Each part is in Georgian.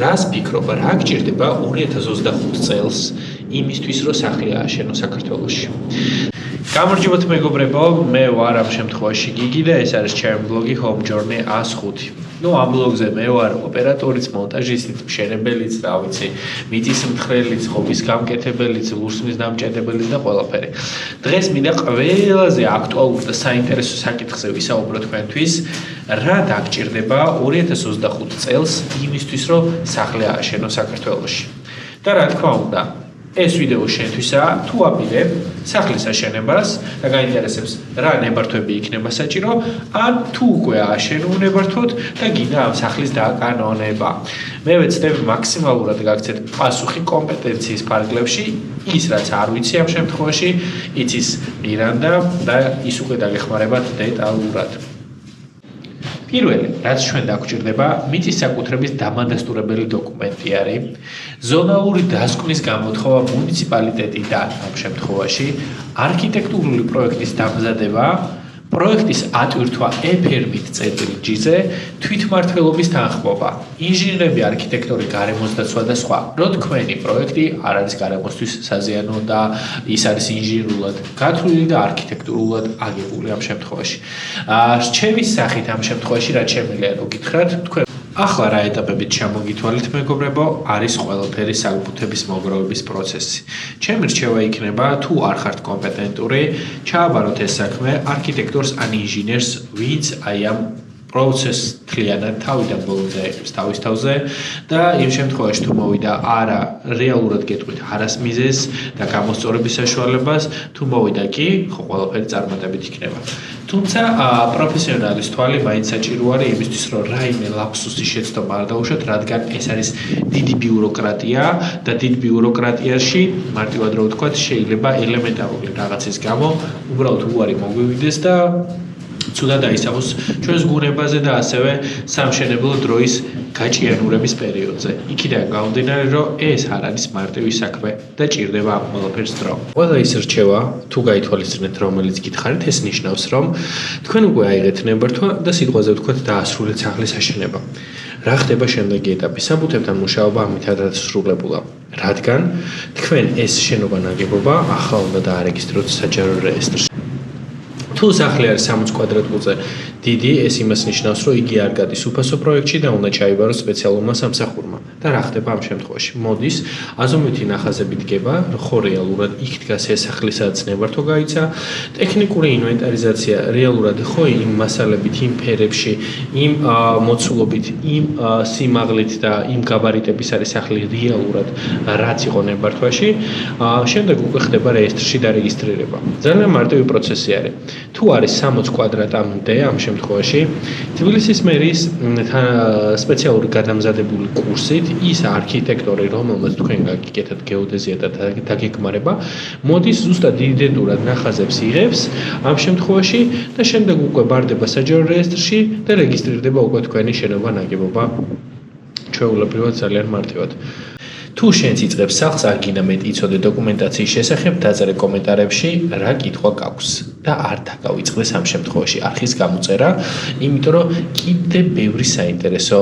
რას ფიქრობ, რა გჭირდება 2025 წელს იმისთვის, რომ სახლი ააშენო საქართველოში? გამარჯობათ მეგობრებო, მე ვარ ამ შემთხვევაში გიგი და ეს არის ჩემი ბლოგი Home Journey 105. ამ ბლოგზე მე ვარ ოპერატორიც, მონტაჟისტიც, მშენებელიც, რა ვიცი, მიწის მთხრელიც, ხობის გამკეთებელიც, ლურსმნის დამჭედებელიც და ყველაფერი. დღეს მინდა ყველაზე აქტუალურ და საინტერესო საკითხზე ვისაუბრო თქვენთვის, რა დაგჭირდება 2025 წელს იმისთვის, რომ სახლი ააშენო საქართველოში. და რა თქმა უნდა, ეს ვიდეო შენთვისაა, თუ აპირებ სახლის აშენებას და გაინტერესებს რა ნებართვები იქნება საჭირო, ან თუ უკვე ააშენო ნებართვოდ და გინდა ამ სახლის დაკანონება. მე ვეცდები მაქსიმალურად გაგცეთ პასუხი კომპეტენციის ფარგლებში, ის რაც არ ვიცი ამ შემთხვევაში, იცის მირანდა და ის უკვე დაგეხმარებათ დეტალურად. პირველი, რაც ჩვენ დაგჭირდება, მიწის საკუთრების დამადასტურებელი დოკუმენტი არის, ზონალური დასკვნის გამოთხოვა მუნიციპალიტეტიდან ამ შემთხვევაში, არქიტექტურული პროექტის დამზადება, პროექტის ატვირთვა E-ფერმით წერტილი ჯიზე, თვითმმართველობის თანხმობა, ინჟინრები, არქიტექტორი, გარემოსდაცვა და სხვა. რო თქვენი პროექტი არ არის გარემოსთვის საზიანო და ის არის ინჟინრულად გათვლილი და არქიტექტურულად აგებული ამ შემთხვევაში. რჩევის სახით ამ შემთხვევაში რაც შემიძლია რომ გითხრათ, თქვენ ახლა რა ეტაპებით ჩამოგითვალეთ მეგობრებო, არის ყველაფერი საკუთრების მოგროვების პროცესი. ჩემი რჩევა იქნება, თუ არ ხართ კომპეტენტური, ჩააბაროთ ეს საქმე არქიტექტორს ან ინჟინერს, ვინც აი ამ პროცესს თლიანად თავიდან ბოლომდე აიღებს თავის თავზე და იმ შემთხვევაში თუ მოვიდა არა რეალურად გეტყვით არას მიზეზს და გამოსწორების საშუალებას, თუ მოვიდა კი, ხო ყველაფერი წარმატებით იქნება. თუმცა პროფესიონალის თვალი მაინც საჭირო არის იმისთვის, რომ რაიმე ლაფსუსის შეცდომა არ დაუშვათ, რადგან ეს არის დიდი ბიუროკრატია და დიდ ბიუროკრატიაში, მარტივად რო ვთქვათ, შეიძლება ელემენტარული რაღაცის გამო უბრალოდ უარი მოგვივიდეს და ცუდად დაისახოს ჩვენს გუნებაზე და ასევე სამშენებლო დროის გაჭიანურების პერიოდზე. იქიდან გამომდინარე, რომ ეს არ არის მარტივი საქმე და ჭირდება ამ ყველაფერს დრო. ყველა ის რჩევა, თუ გაითვალისწინეთ, რომელიც გითხარით, ეს ნიშნავს, რომ თქვენ უკვე აიღეთ ნებართვა და სიტყვაზე ვთქვათ დაასრულეთ სახლის აშენება. რა ხდება შემდეგი ეტაპი? საბუთებთან მუშაობა ამითად დასრულებულა. რადგან თქვენ ეს შენობა ნაგებობა ახლა უნდა დაარეგისტროთ საჯარო რეესტრში. თუ სახლი არის 60 კვადრატულზე დიდი, ეს იმას ნიშნავს, რომ იგი არ გადის უფასო პროექტში და უნდა ჩაიბაროს სპეციალურმა სამსახურმა. და რა ხდება ამ შემთხვევაში? მოდის, აზომვითი ნახაზები დგება, ხო რეალურად იქ დგას ეს სახლი, სადაც ნებართვა გაიცა, ტექნიკური ინვენტარიზაცია რეალურად ხო იმ მასალებით, იმ ფერებში, იმ მოცულობით, იმ სიმაღლით და იმ გაბარიტების არის სახლი რეალურად, რაც იყო ნებართვაში. შემდეგ უკვე ხდება რეესტრში დარეგისტრირება. ძალიან მარტივი პროცესი არის. თუ არის 60 კვადრატამდე ამ შემთხვევაში, თბილისის მერის სპეციალური გადამზადებული კურსით ის არქიტექტორი, რომელმაც თქვენ გაგიკეთეთ გეოდეზია და დაგეგმარება, მოდის ზუსტად იდენტურად ნახაზებს იღებს ამ შემთხვევაში და შემდეგ უკვე ბარდება საჯარო რეესტრში და რეგისტრირდება უკვე თქვენი შენობა ნაგებობა. ჩვეულებრივად ძალიან მარტივად. თუ შენც იწყებს სახლს, არ გინდა მეტი იცოდე დოკუმენტაციის შესახებ, დაწერე კომენტარებში რა კითხვა გაქვს და არ დაგავიწყდეს ამ შემთხვევაში არხის გამოწერა, იმიტომ რომ კიდე ბევრი საინტერესო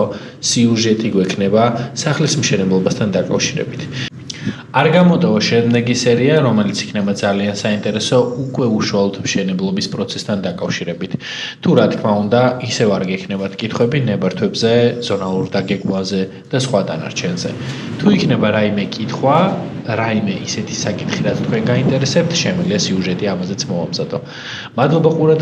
სიუჟეტი გვექნება სახლის მშენებლობასთან დაკავშირებით. არ გამოტოვა შემდეგი სერია, რომელიც იქნება ძალიან საინტერესო უკვე უშუალოდ მშენებლობის პროცესთან დაკავშირებით. თუ რა თქმა უნდა, ისევ არ გექნებათ კითხვები ნებართვებზე, ზონალურ დაგეგმვაზე და სხვა დანარჩენზე. თუ იქნება რაიმე კითხვა, რაიმე ისეთი საკითხი, რაც თქვენ გაინტერესებთ, შემიძლია სიუჟეტი ამაზეც მოვამზადო. მადლობა ყურადღებისთვის.